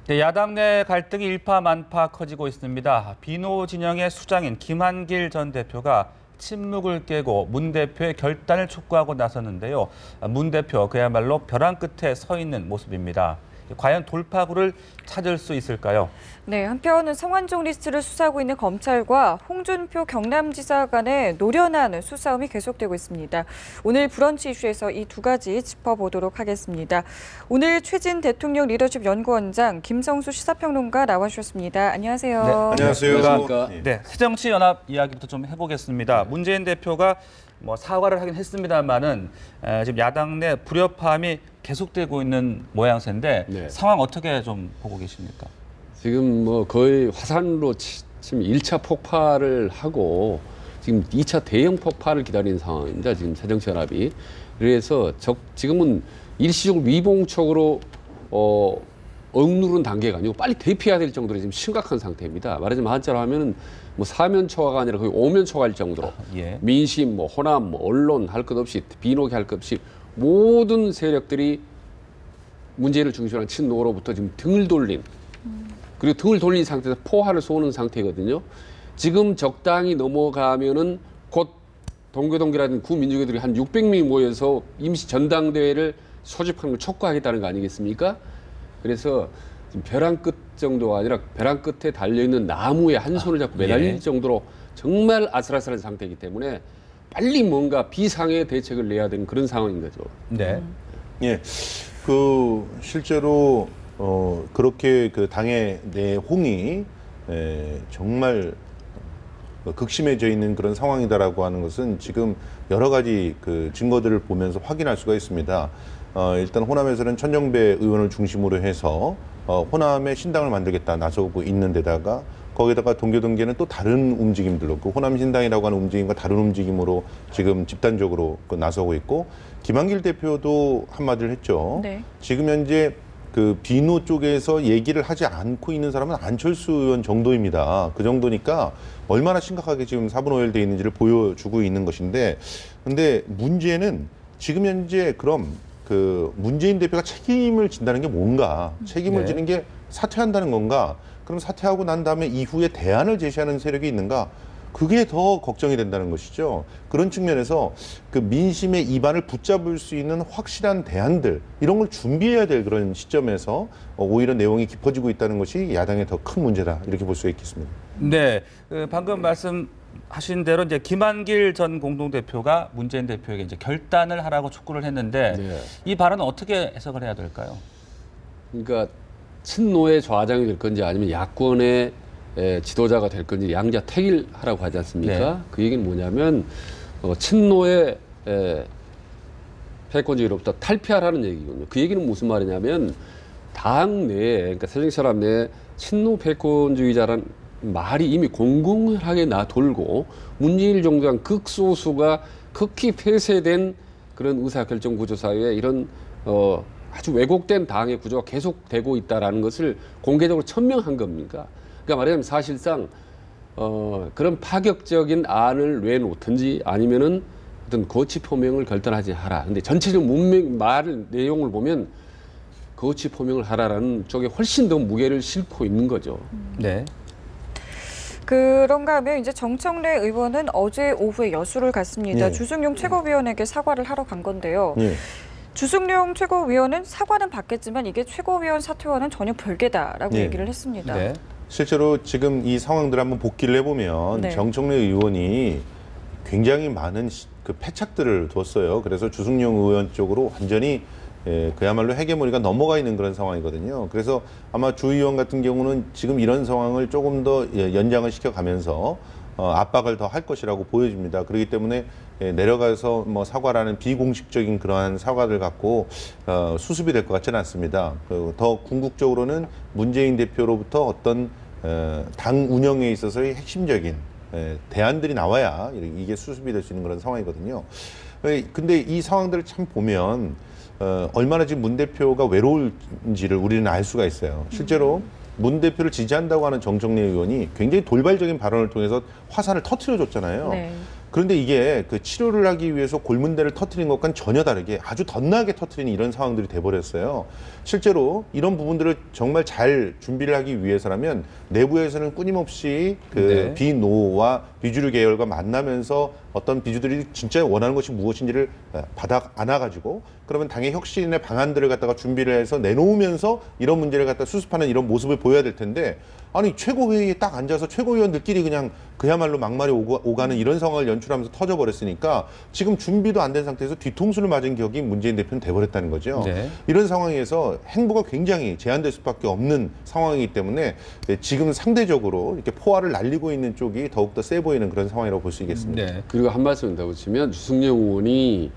네, 야당 내 갈등이 일파만파 커지고 있습니다. 비노 진영의 수장인 김한길 전 대표가 침묵을 깨고 문 대표의 결단을 촉구하고 나섰는데요. 문 대표 그야말로 벼랑 끝에 서 있는 모습입니다. 과연 돌파구를 찾을 수 있을까요? 네, 한편 성완종 리스트를 수사하고 있는 검찰과 홍준표 경남지사 간의 노련한 수싸움이 계속되고 있습니다. 오늘 브런치 이슈에서 이 두 가지 짚어보도록 하겠습니다. 오늘 최진 대통령 리더십 연구원장 김성수 시사평론가 나와주셨습니다. 안녕하세요. 네, 안녕하세요. 네, 새정치연합 이야기부터 좀 해보겠습니다. 문재인 대표가 사과를 하긴 했습니다만은 지금 야당 내 불협화음이 계속되고 있는 모양새인데 네. 상황 어떻게 좀 보고 계십니까? 지금 거의 화산으로 지금 1차 폭발을 하고 지금 2차 대형 폭발을 기다리는 상황입니다. 지금 새정치연합이. 그래서 지금은 일시적으로 위봉적으로 억누른 단계가 아니고 빨리 대피해야 될 정도로 지금 심각한 상태입니다. 말하자면 한자로 하면은 사면초가가 아니라 거의 오면초가일 정도로 예. 민심, 호남, 언론 할 것 없이 비노기 할 것 없이 모든 세력들이 문재인을 중심으로 한 친노로부터 지금 등을 돌린 그리고 등을 돌린 상태에서 포화를 쏘는 상태거든요. 지금 적당히 넘어가면은 곧 동교동계라든 구민주교들이 한 600명이 모여서 임시 전당대회를 소집하는 걸 촉구하겠다는 거 아니겠습니까? 그래서 지금 벼랑 끝 정도가 아니라 벼랑 끝에 달려있는 나무에 한 손을 잡고 매달릴 예. 정도로 정말 아슬아슬한 상태이기 때문에 빨리 뭔가 비상의 대책을 내야 되는 그런 상황인 거죠. 네. 예, 실제로 그렇게 그 당의 내홍이 정말 극심해져 있는 그런 상황이다라고 하는 것은 지금 여러 가지 그 증거들을 보면서 확인할 수가 있습니다. 일단 호남에서는 천정배 의원을 중심으로 해서 호남의 신당을 만들겠다 나서고 있는 데다가 거기다가 동교동계는 또 다른 움직임들로 그 호남신당이라고 하는 움직임과 다른 움직임으로 지금 집단적으로 나서고 있고 김한길 대표도 한마디를 했죠. 네. 지금 현재 그 비노 쪽에서 얘기를 하지 않고 있는 사람은 안철수 의원 정도입니다. 그 정도니까 얼마나 심각하게 지금 사분오열돼 있는지를 보여주고 있는 것인데, 근데 문제는 지금 현재 그럼 그 문재인 대표가 책임을 진다는 게 뭔가, 책임을 네. 지는 게 사퇴한다는 건가? 그럼 사퇴하고 난 다음에 이후에 대안을 제시하는 세력이 있는가? 그게 더 걱정이 된다는 것이죠. 그런 측면에서 그 민심의 입안을 붙잡을 수 있는 확실한 대안들, 이런 걸 준비해야 될 그런 시점에서 오히려 내용이 깊어지고 있다는 것이 야당의 더 큰 문제다, 이렇게 볼 수가 있겠습니다. 네, 방금 말씀하신 대로 이제 김한길 전 공동대표가 문재인 대표에게 이제 결단을 하라고 촉구를 했는데 네. 이 발언은 어떻게 해석을 해야 될까요? 그러니까 친노의 좌장이 될 건지 아니면 야권의 지도자가 될 건지 양자택일하라고 하지 않습니까? 네. 그 얘기는 뭐냐면 친노의 패권주의로부터 탈피하라는 얘기거든요. 그 얘기는 무슨 말이냐면 당 내에, 그러니까 새정치연합 내에 친노 패권주의자란 말이 이미 공공하게 돌고 문재인 정부한 극소수가 극히 폐쇄된 그런 의사결정 구조 사회에 이런 아주 왜곡된 당의 구조가 계속되고 있다는 것을 공개적으로 천명한 겁니까? 그러니까 말하자면 사실상 그런 파격적인 안을 내놓든지 아니면은 어떤 거치 표명을 결단하지 하라. 근데 전체적인 내용을 보면 거치 표명을 하라라는 쪽에 훨씬 더 무게를 싣고 있는 거죠. 네. 그런가 하면 이제 정청래 의원은 어제 오후에 여수를 갔습니다. 예. 주승용 최고위원에게 사과를 하러 간 건데요. 예. 주승용 최고위원은 사과는 받겠지만 이게 최고위원 사퇴와는 전혀 별개다라고 예. 얘기를 했습니다. 네. 실제로 지금 이 상황들을 한번 복기를 해보면 네. 정청래 의원이 굉장히 많은 그 패착들을 뒀어요. 그래서 주승용 의원 쪽으로 완전히 그야말로 헤게모니가 넘어가 있는 그런 상황이거든요. 그래서 아마 주 의원 같은 경우는 지금 이런 상황을 조금 더 연장을 시켜가면서 압박을 더 할 것이라고 보여집니다. 그렇기 때문에 내려가서 사과라는 비공식적인 그러한 사과를 갖고 수습이 될 것 같지는 않습니다. 더 궁극적으로는 문재인 대표로부터 어떤 당 운영에 있어서의 핵심적인 대안들이 나와야 이게 수습이 될 수 있는 그런 상황이거든요. 근데 이 상황들을 참 보면 얼마나 지금 문 대표가 외로울지를 우리는 알 수가 있어요. 실제로 문 대표를 지지한다고 하는 정청래 의원이 굉장히 돌발적인 발언을 통해서 화산을 터트려줬잖아요. 네. 그런데 이게 그 치료를 하기 위해서 골문대를 터트린 것과는 전혀 다르게 아주 덧나게 터트리는 이런 상황들이 돼버렸어요. 실제로 이런 부분들을 정말 잘 준비를 하기 위해서라면 내부에서는 끊임없이 그 네. 비노와 비주류 계열과 만나면서 어떤 비주들이 진짜 원하는 것이 무엇인지를 받아 안아가지고 그러면 당의 혁신의 방안들을 갖다가 준비를 해서 내놓으면서 이런 문제를 갖다 수습하는 이런 모습을 보여야 될 텐데 아니 최고회의에 딱 앉아서 최고위원들끼리 그냥 그야말로 막말이 오가는 이런 상황을 연출하면서 터져버렸으니까 지금 준비도 안 된 상태에서 뒤통수를 맞은 격이 문재인 대표는 돼버렸다는 거죠. 네. 이런 상황에서 행보가 굉장히 제한될 수밖에 없는 상황이기 때문에 지금 상대적으로 이렇게 포화를 날리고 있는 쪽이 더욱더 세 보이는 그런 상황이라고 볼 수 있겠습니다. 네. 그리고 한 말씀 더 붙이면 주승용 의원이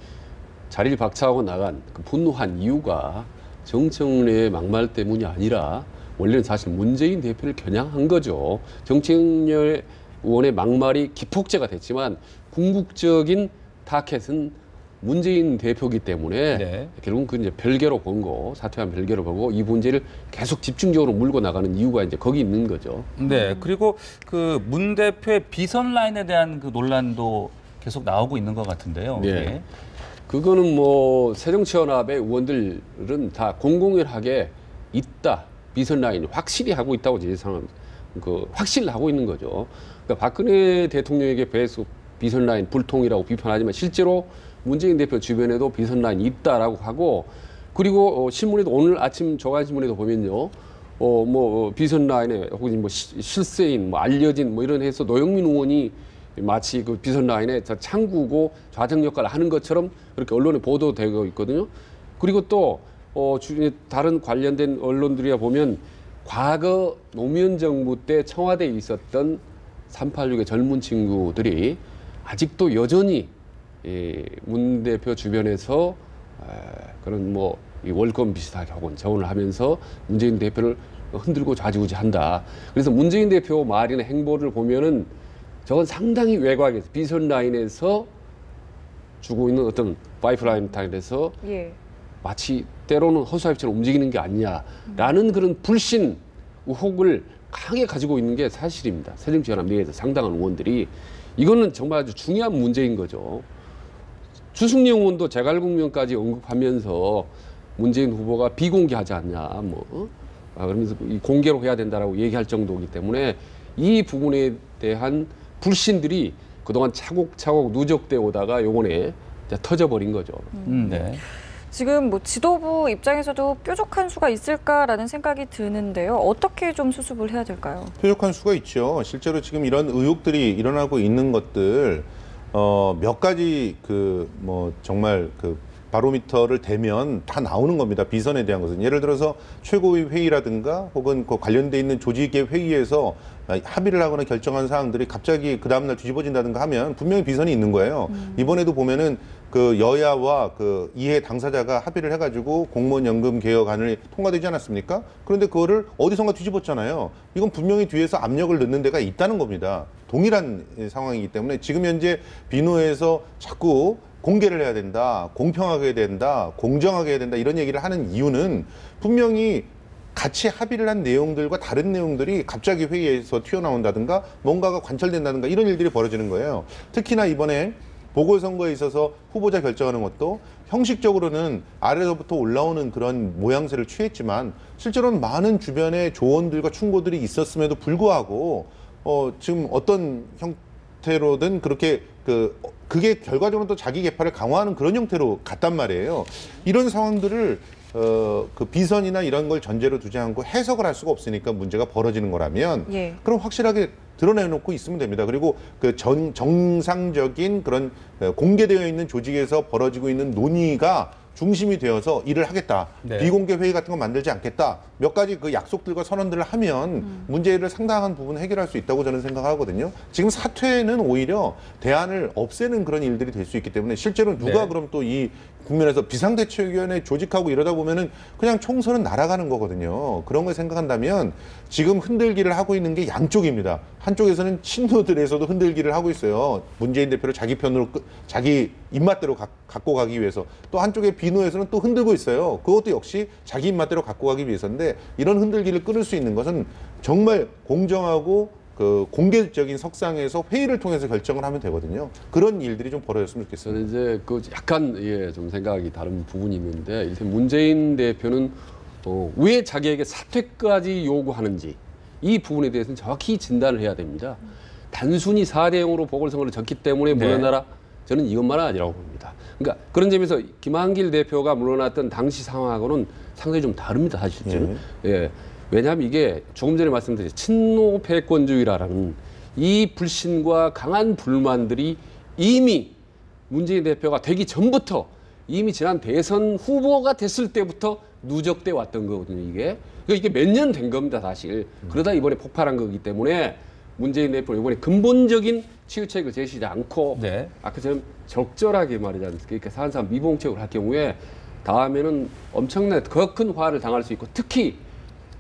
자리를 박차하고 나간 그 분노한 이유가 정청래의 막말 때문이 아니라 원래는 사실 문재인 대표를 겨냥한 거죠. 정청래 의원의 막말이 기폭제가 됐지만 궁극적인 타켓은 문재인 대표이기 때문에 네. 결국은 그 이제 별개로 본 거, 사퇴한 별개로 보고 이 문제를 계속 집중적으로 물고 나가는 이유가 이제 거기 있는 거죠. 네. 그리고 그 문 대표의 비선 라인에 대한 그 논란도 계속 나오고 있는 것 같은데요. 네. 예. 그거는 뭐 새정치연합의 의원들은 다 공공연하게 있다. 비선 라인 확실히 하고 있다고 예상합니다. 그 확실하고 있는 거죠. 그러니까 박근혜 대통령에게 배수 비선 라인 불통이라고 비판하지만 실제로 문재인 대표 주변에도 비선 라인이 있다라고 하고 그리고 신문에도 오늘 아침 조간신문에도 보면요. 비선 라인에 혹은 뭐 실세인 뭐 알려진 뭐 이런 해서 노영민 의원이 마치 그 비선 라인에 창구고 좌정 역할을 하는 것처럼 그렇게 언론에 보도되고 있거든요. 그리고 또 다른 관련된 언론들이야 보면 과거 노무현 정부 때 청와대에 있었던 386의 젊은 친구들이 아직도 여전히 문 대표 주변에서 그런 뭐 이 월권 비슷하게 혹은 자원을 하면서 문재인 대표를 흔들고 좌지우지한다. 그래서 문재인 대표 말이나 행보를 보면은 저건 상당히 외곽에서 비선 라인에서 주고 있는 어떤 파이프라인 타입에서 예. 마치 때로는 허수아비처럼 움직이는 게 아니냐라는 그런 불신 의혹을 강하게 가지고 있는 게 사실입니다. 새정치연합 내에서 상당한 의원들이 이거는 정말 아주 중요한 문제인 거죠. 주승용 의원도 재갈국면까지 언급하면서 문재인 후보가 비공개하지 않냐, 그러면서 공개로 해야 된다라고 얘기할 정도이기 때문에 이 부분에 대한 불신들이 그동안 차곡차곡 누적돼 오다가 요번에 터져버린 거죠. 네. 지금 뭐 지도부 입장에서도 뾰족한 수가 있을까라는 생각이 드는데요. 어떻게 좀 수습을 해야 될까요? 뾰족한 수가 있죠. 실제로 지금 이런 의혹들이 일어나고 있는 것들 몇 가지 정말 바로미터를 대면 다 나오는 겁니다. 비선에 대한 것은. 예를 들어서 최고위 회의라든가 혹은 그 관련돼 있는 조직의 회의에서 합의를 하거나 결정한 사항들이 갑자기 그 다음날 뒤집어진다든가 하면 분명히 비선이 있는 거예요. 이번에도 보면은 그 여야와 그 이해 당사자가 합의를 해가지고 공무원 연금 개혁안을 통과되지 않았습니까? 그런데 그거를 어디선가 뒤집었잖아요. 이건 분명히 뒤에서 압력을 넣는 데가 있다는 겁니다. 동일한 상황이기 때문에 지금 현재 비노에서 자꾸 공개를 해야 된다, 공평하게 해야 된다, 공정하게 해야 된다 이런 얘기를 하는 이유는 분명히 같이 합의를 한 내용들과 다른 내용들이 갑자기 회의에서 튀어나온다든가 뭔가가 관철된다든가 이런 일들이 벌어지는 거예요. 특히나 이번에 보궐선거에 있어서 후보자 결정하는 것도 형식적으로는 아래로부터 올라오는 그런 모양새를 취했지만 실제로는 많은 주변의 조언들과 충고들이 있었음에도 불구하고 지금 어떤 형태로든 그렇게 그게 결과적으로 또 자기 개파를 강화하는 그런 형태로 갔단 말이에요. 이런 상황들을 그 비선이나 이런 걸 전제로 두지 않고 해석을 할 수가 없으니까 문제가 벌어지는 거라면 예. 그럼 확실하게 드러내놓고 있으면 됩니다. 그리고 그 정상적인 그런 공개되어 있는 조직에서 벌어지고 있는 논의가 중심이 되어서 일을 하겠다. 네. 비공개 회의 같은 거 만들지 않겠다. 몇 가지 그 약속들과 선언들을 하면 문제를 상당한 부분 해결할 수 있다고 저는 생각하거든요. 지금 사퇴는 오히려 대안을 없애는 그런 일들이 될 수 있기 때문에 실제로 누가 네. 그럼 또 이 국면에서 비상대책위원회 조직하고 이러다 보면은 그냥 총선은 날아가는 거거든요. 그런 걸 생각한다면 지금 흔들기를 하고 있는 게 양쪽입니다. 한쪽에서는 친노들에서도 흔들기를 하고 있어요. 문재인 대표를 자기 편으로 자기 입맛대로 갖고 가기 위해서. 또 한쪽의 비노에서는 또 흔들고 있어요. 그것도 역시 자기 입맛대로 갖고 가기 위해서인데 이런 흔들기를 끊을 수 있는 것은 정말 공정하고 그 공개적인 석상에서 회의를 통해서 결정을 하면 되거든요. 그런 일들이 좀 벌어졌으면 좋겠어요. 저는 이제 그 약간 좀 생각이 다른 부분이 있는데 일단 문재인 대표는 왜 자기에게 사퇴까지 요구하는지 이 부분에 대해서는 정확히 진단을 해야 됩니다. 단순히 4대 0으로 보궐선거를 졌기 때문에 물러나라. 저는 이것만은 아니라고 봅니다. 그러니까 그런 점에서 김한길 대표가 물러났던 당시 상황하고는 상당히 좀 다릅니다, 사실은. 예. 왜냐하면 이게 조금 전에 말씀드린 친노 패권주의라는 이 불신과 강한 불만들이 이미 문재인 대표가 되기 전부터 이미 지난 대선 후보가 됐을 때부터 누적돼 왔던 거거든요, 이게. 그러니까 이게 몇 년 된 겁니다, 사실. 그러다 이번에 폭발한 거기 때문에 문재인 대표는 이번에 근본적인 치유책을 제시하지 않고 아까처럼 적절하게 말이지 않습니까? 그러니까 사안상 미봉책을 할 경우에 다음에는 엄청난 더 큰 화를 당할 수 있고 특히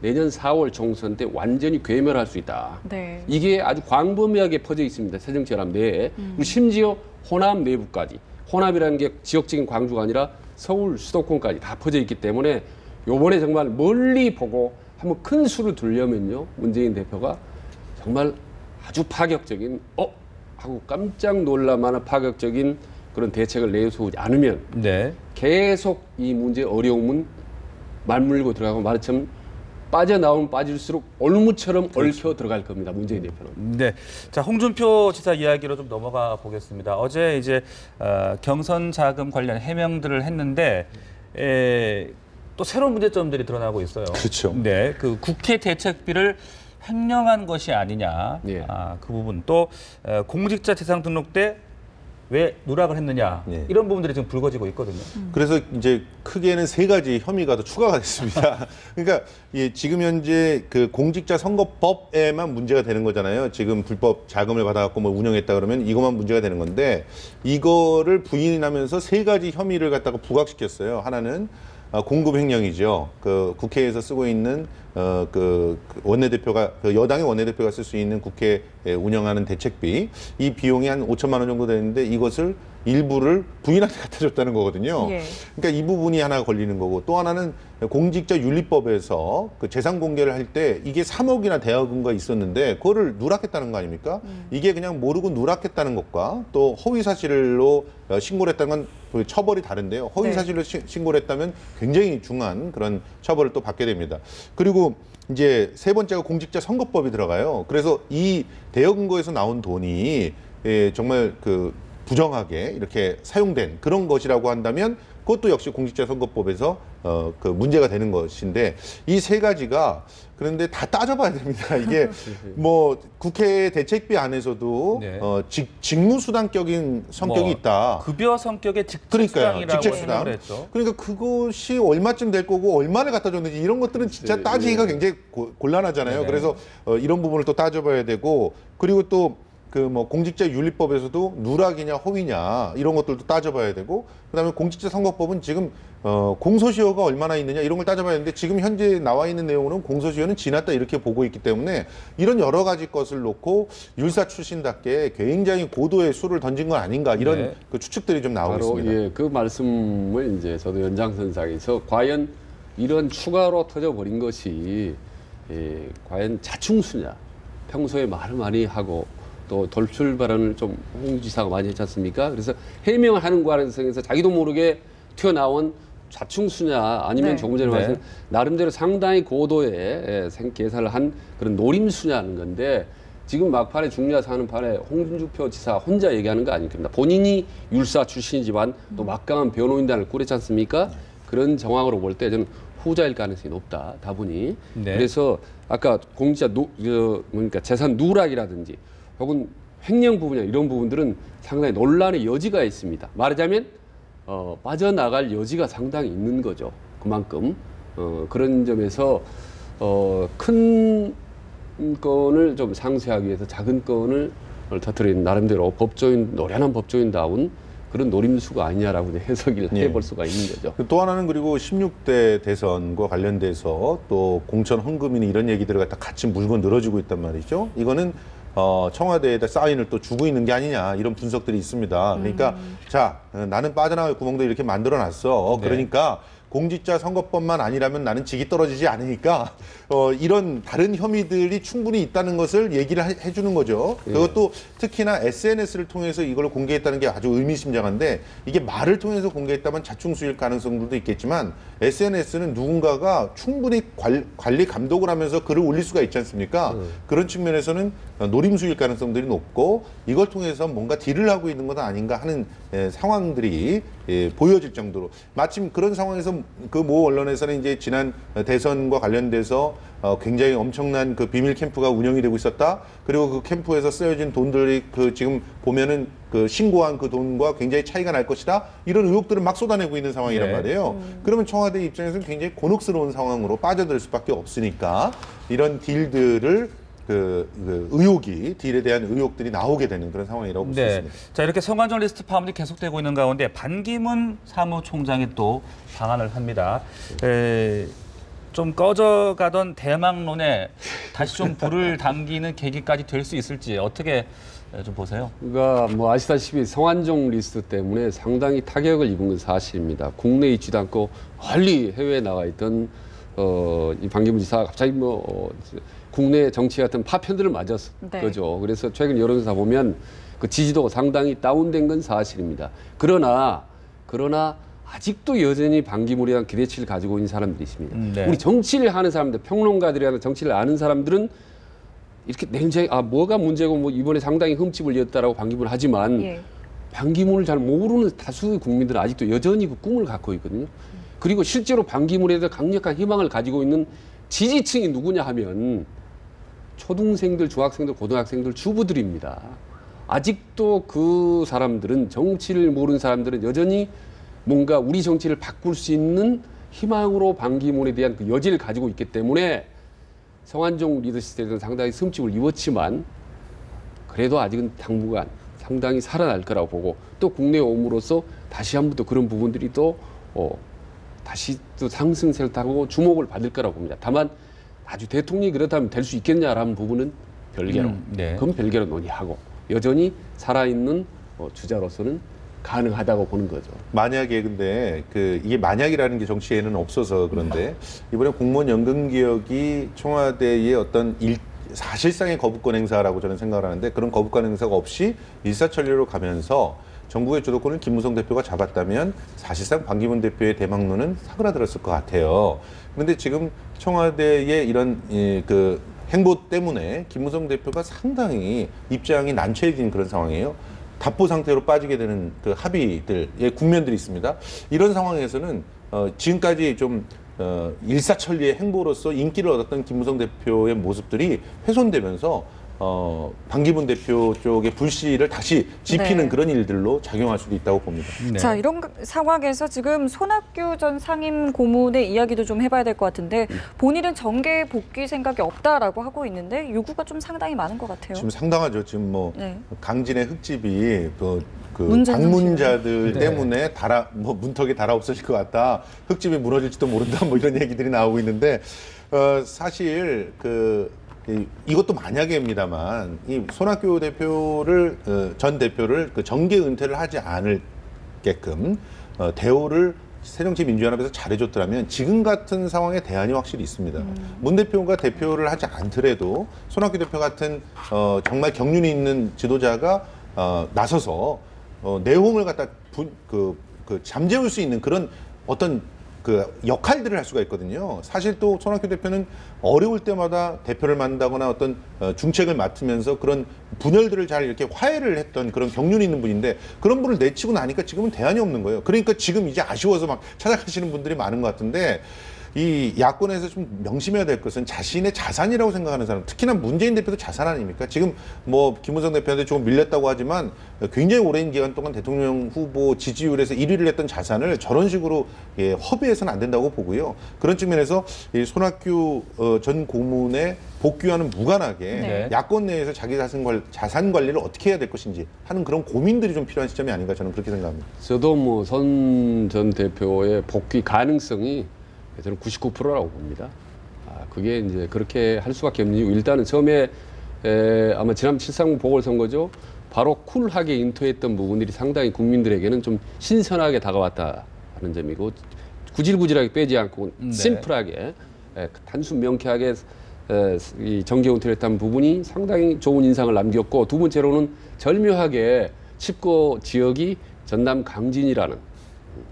내년 4월 총선 때 완전히 괴멸할 수 있다. 네. 이게 아주 광범위하게 퍼져 있습니다. 새정치연합 내에. 그리고 심지어 호남 내부까지. 호남이라는 게 지역적인 광주가 아니라 서울 수도권까지 다 퍼져 있기 때문에 요번에 정말 멀리 보고 한번 큰 수를 두려면요. 문재인 대표가 정말 아주 파격적인 하고 깜짝 놀랄만한 파격적인 그런 대책을 내세우지 않으면 계속 이 문제의 어려움은 말물고 들어가고 말처럼 빠져나오면 빠질수록 올무처럼 얽혀 들어갈 겁니다. 문재인 대표는. 네, 자 홍준표 지사 이야기로 좀 넘어가 보겠습니다. 어제 이제 경선 자금 관련 해명들을 했는데 또 새로운 문제점들이 드러나고 있어요. 그렇죠. 네, 그 국회 대책비를 횡령한 것이 아니냐. 그 부분 또 공직자 재산 등록 때 왜 누락을 했느냐 이런 부분들이 지금 불거지고 있거든요. 그래서 이제 크게는 3가지 혐의가 더 추가가 됐습니다. 그러니까 지금 현재 그 공직자 선거법에만 문제가 되는 거잖아요. 지금 불법 자금을 받아갖고 뭐 운영했다 그러면 이것만 문제가 되는 건데 이거를 부인하면서 3가지 혐의를 갖다가 부각시켰어요. 하나는 공급 횡령이죠. 그 국회에서 쓰고 있는 그 원내대표가 그 여당의 원내대표가 쓸 수 있는 국회 운영하는 대책비 이 비용이 한 5천만 원 정도 되는데 이것을 일부를 부인한테 갖다 줬다는 거거든요. 그러니까 이 부분이 하나 걸리는 거고 또 하나는 공직자윤리법에서 그 재산 공개를 할 때 이게 3억이나 대여금가 있었는데 그거를 누락했다는 거 아닙니까? 이게 그냥 모르고 누락했다는 것과 또 허위 사실로 신고를 했다는 건 처벌이 다른데요. 허위 사실로 신고를 했다면 굉장히 중한 그런 처벌을 또 받게 됩니다. 그리고 이제 3번째가 공직자 선거법이 들어가요. 그래서 이 대여금고에서 나온 돈이 정말 그 부정하게 이렇게 사용된 그런 것이라고 한다면 그것도 역시 공직자선거법에서 그 문제가 되는 것인데 이 3가지가 그런데 다 따져봐야 됩니다. 이게 뭐 국회 대책비 안에서도 직무수당적인 성격이 뭐 있다. 급여 성격의 직책수당이라고 직책수당. 했죠. 그러니까 그것이 얼마쯤 될 거고 얼마를 갖다 줬는지 이런 것들은 진짜 따지기가 굉장히 곤란하잖아요. 그래서 이런 부분을 또 따져봐야 되고 그리고 또 그 뭐 공직자윤리법에서도 누락이냐 허위냐 이런 것들도 따져봐야 되고 그다음에 공직자선거법은 지금 공소시효가 얼마나 있느냐 이런 걸 따져봐야 되는데 지금 현재 나와 있는 내용으로는 공소시효는 지났다 이렇게 보고 있기 때문에 이런 여러 가지 것을 놓고 율사 출신답게 굉장히 고도의 수를 던진 건 아닌가 이런 그 추측들이 좀 나오고 있습니다. 그 말씀을 이제 저도 연장선상에서 과연 이런 추가로 터져버린 것이 과연 자충수냐 평소에 말을 많이 하고 또 돌출 발언을 좀 홍 지사가 많이 했지 않습니까? 그래서 해명을 하는 과정에서 자기도 모르게 튀어나온 좌충수냐 아니면 조금 전에 말씀 나름대로 상당히 고도의 계산을 한 그런 노림수냐는 건데 지금 막판에 중요하서 하는 판에 홍준표 지사 혼자 얘기하는 거 아닙니까? 본인이 율사 출신이지만 또 막강한 변호인단을 꾸렸지 않습니까? 그런 정황으로 볼 때 저는 후자일 가능성이 높다. 다분히. 그래서 아까 공직자 그러니까 재산 누락이라든지 혹은 횡령 부분이나 이런 부분들은 상당히 논란의 여지가 있습니다. 말하자면 빠져나갈 여지가 상당히 있는 거죠. 그만큼 그런 점에서 큰 건을 좀 상쇄하기 위해서 작은 건을 터뜨린 나름대로 법조인 노련한 법조인다운 그런 노림수가 아니냐라고 해석을 해볼 수가 있는 거죠. 또 하나는 그리고 16대 대선과 관련돼서 또 공천 헌금이니 이런 얘기들을 갖다 같이 물고 늘어지고 있단 말이죠. 이거는 청와대에다 사인을 또 주고 있는 게 아니냐 이런 분석들이 있습니다. 그러니까 자 나는 빠져나갈 구멍도 이렇게 만들어놨어. 그러니까 공직자 선거법만 아니라면 나는 직이 떨어지지 않으니까 이런 다른 혐의들이 충분히 있다는 것을 얘기를 해주는 거죠. 그것도 특히나 SNS를 통해서 이걸 공개했다는 게 아주 의미심장한데 이게 말을 통해서 공개했다면 자충수일 가능성도 있겠지만 SNS는 누군가가 충분히 관리 감독을 하면서 글을 올릴 수가 있지 않습니까? 그런 측면에서는 노림수일 가능성들이 높고 이걸 통해서 뭔가 딜을 하고 있는 것 아닌가 하는 상황들이 보여질 정도로 마침 그런 상황에서 그 모 언론에서는 이제 지난 대선과 관련돼서 굉장히 엄청난 그 비밀 캠프가 운영이 되고 있었다. 그리고 그 캠프에서 쓰여진 돈들이 그 지금 보면은 그 신고한 그 돈과 굉장히 차이가 날 것이다. 이런 의혹들을 막 쏟아내고 있는 상황이란 말이에요. 그러면 청와대 입장에서는 굉장히 곤혹스러운 상황으로 빠져들 수밖에 없으니까 이런 딜들을 의혹이 딜에 대한 의혹들이 나오게 되는 그런 상황이라고 볼 수 있습니다. 자, 이렇게 성완종 리스트 파문이 계속되고 있는 가운데 반기문 사무총장이 또 방한을 합니다. 좀 꺼져가던 대망론에 다시 좀 불을 당기는 계기까지 될 수 있을지 어떻게 좀 보세요? 그러니까 뭐 아시다시피 성완종 리스트 때문에 상당히 타격을 입은 건 사실입니다. 국내에 있지도 않고 멀리 해외에 나가 있던 이 반기문 지사가 갑자기 국내 정치 같은 파편들을 맞았 거죠. 그래서 최근 여론조사 보면 그 지지도가 상당히 다운된 건 사실입니다. 그러나 아직도 여전히 반기문에 대한 기대치를 가지고 있는 사람들이 있습니다. 우리 정치를 하는 사람들, 평론가들이나 정치를 아는 사람들은 이렇게 냉정히 뭐가 문제고 뭐 이번에 상당히 흠집을 이었다라고 반기문을 하지만 반기문을 잘 모르는 다수의 국민들은 아직도 여전히 그 꿈을 갖고 있거든요. 그리고 실제로 반기문에 대해 강력한 희망을 가지고 있는 지지층이 누구냐 하면 초등생들, 중학생들, 고등학생들, 주부들입니다. 아직도 그 사람들은 정치를 모르는 사람들은 여전히 뭔가 우리 정치를 바꿀 수 있는 희망으로 반기문에 대한 그 여지를 가지고 있기 때문에 성완종 리더십에 대해서 상당히 흠집을 입었지만 그래도 아직은 당분간 상당히 살아날 거라고 보고 또 국내에 옴으로써 다시 한 번 또 그런 부분들이 또 다시 또 상승세를 타고 주목을 받을 거라고 봅니다. 다만 아주 대통령이 그렇다면 될 수 있겠냐라는 부분은 별개로 그건 별개로 논의하고 여전히 살아있는 주자로서는 가능하다고 보는 거죠. 만약에 근데 이게 만약이라는 게 정치에는 없어서 그런데 이번에 공무원 연금 개혁이 청와대의 어떤 사실상의 거부권 행사라고 저는 생각을 하는데 그런 거부권 행사가 없이 일사천리로 가면서 전국의 주도권을 김무성 대표가 잡았다면 사실상 반기문 대표의 대망론은 사그라들었을 것 같아요. 그런데 지금 청와대의 이런 그 행보 때문에 김무성 대표가 상당히 입장이 난처해진 그런 상황이에요. 답보 상태로 빠지게 되는 그 합의들의 국면들이 있습니다. 이런 상황에서는 지금까지 좀 일사천리의 행보로서 인기를 얻었던 김무성 대표의 모습들이 훼손되면서 반기문 대표 쪽의 불씨를 다시 지피는 그런 일들로 작용할 수도 있다고 봅니다. 자, 이런 상황에서 지금 손학규 전 상임 고문의 이야기도 좀 해봐야 될 것 같은데 본인은 정계 복귀 생각이 없다라고 하고 있는데 요구가 좀 상당히 많은 것 같아요. 지금 상당하죠. 지금 뭐 강진의 흑집이 그 문전성시를. 방문자들 때문에 문턱이 달아없어질 것 같다. 흑집이 무너질지도 모른다. 뭐 이런 얘기들이 나오고 있는데 사실 이것도 만약입니다만 이 손학규 대표를 전 대표를 정계 은퇴를 하지 않을게끔 대우를 새정치민주연합에서 잘해줬더라면 지금 같은 상황에 대안이 확실히 있습니다. 문 대표가 대표를 하지 않더라도 손학규 대표 같은 정말 경륜이 있는 지도자가 나서서 내홍을 갖다 잠재울 수 있는 그런 어떤 역할들을 할 수가 있거든요. 사실 또 손학규 대표는 어려울 때마다 대표를 만나거나 어떤 중책을 맡으면서 그런 분열들을 잘 이렇게 화해를 했던 그런 경륜이 있는 분인데 그런 분을 내치고 나니까 지금은 대안이 없는 거예요. 그러니까 지금 이제 아쉬워서 막 찾아가시는 분들이 많은 것 같은데 이 야권에서 좀 명심해야 될 것은 자신의 자산이라고 생각하는 사람, 특히나 문재인 대표도 자산 아닙니까? 지금 뭐 김무성 대표한테 조금 밀렸다고 하지만 굉장히 오랜 기간 동안 대통령 후보 지지율에서 1위를 했던 자산을 저런 식으로 허비해서는 안 된다고 보고요. 그런 측면에서 이 손학규 전 고문의 복귀와는 무관하게 야권 내에서 자기 자산 관리를 어떻게 해야 될 것인지 하는 그런 고민들이 좀 필요한 시점이 아닌가 저는 그렇게 생각합니다. 저도 뭐 선 전 대표의 복귀 가능성이 저는 99%라고 봅니다. 그게 이제 그렇게 할 수밖에 없는 이유. 일단은 처음에 아마 지난 7.3 보궐선거죠. 바로 쿨하게 인터했던 부분들이 상당히 국민들에게는 좀 신선하게 다가왔다는 점이고 구질구질하게 빼지 않고 네. 심플하게 단순 명쾌하게 이 정계훈 퇴력한 부분이 상당히 좋은 인상을 남겼고 두 번째로는 절묘하게 칩거 지역이 전남 강진이라는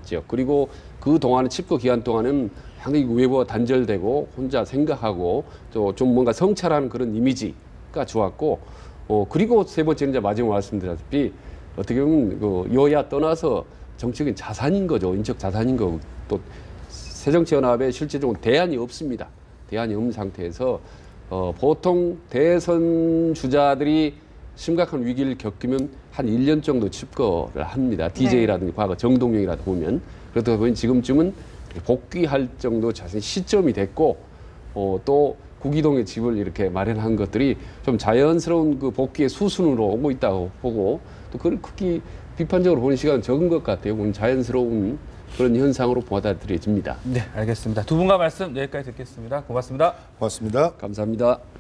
지역 그리고 그 동안에 칩거 기간 동안은 상당히 외부와 단절되고 혼자 생각하고 또 좀 뭔가 성찰하는 그런 이미지가 좋았고 그리고 세 번째는 이제 마지막 말씀드렸다시피 어떻게 보면 그 여야 떠나서 정치적인 자산인 거죠. 인적 자산인 거고 또 새정치연합에 실제적으로 대안이 없습니다. 대안이 없는 상태에서 보통 대선 주자들이 심각한 위기를 겪으면 한 1년 정도 칩거를 합니다. DJ라든지 과거 정동영이라도 보면 그렇다 보니 지금쯤은 복귀할 정도 자신 시점이 됐고 또 구기동의 집을 이렇게 마련한 것들이 좀 자연스러운 그 복귀의 수순으로 오고 있다고 보고 또 그걸 크게 비판적으로 보는 시간은 적은 것 같아요. 자연스러운 그런 현상으로 받아들여집니다. 네, 알겠습니다. 두 분과 말씀 여기까지 듣겠습니다. 고맙습니다. 고맙습니다. 감사합니다.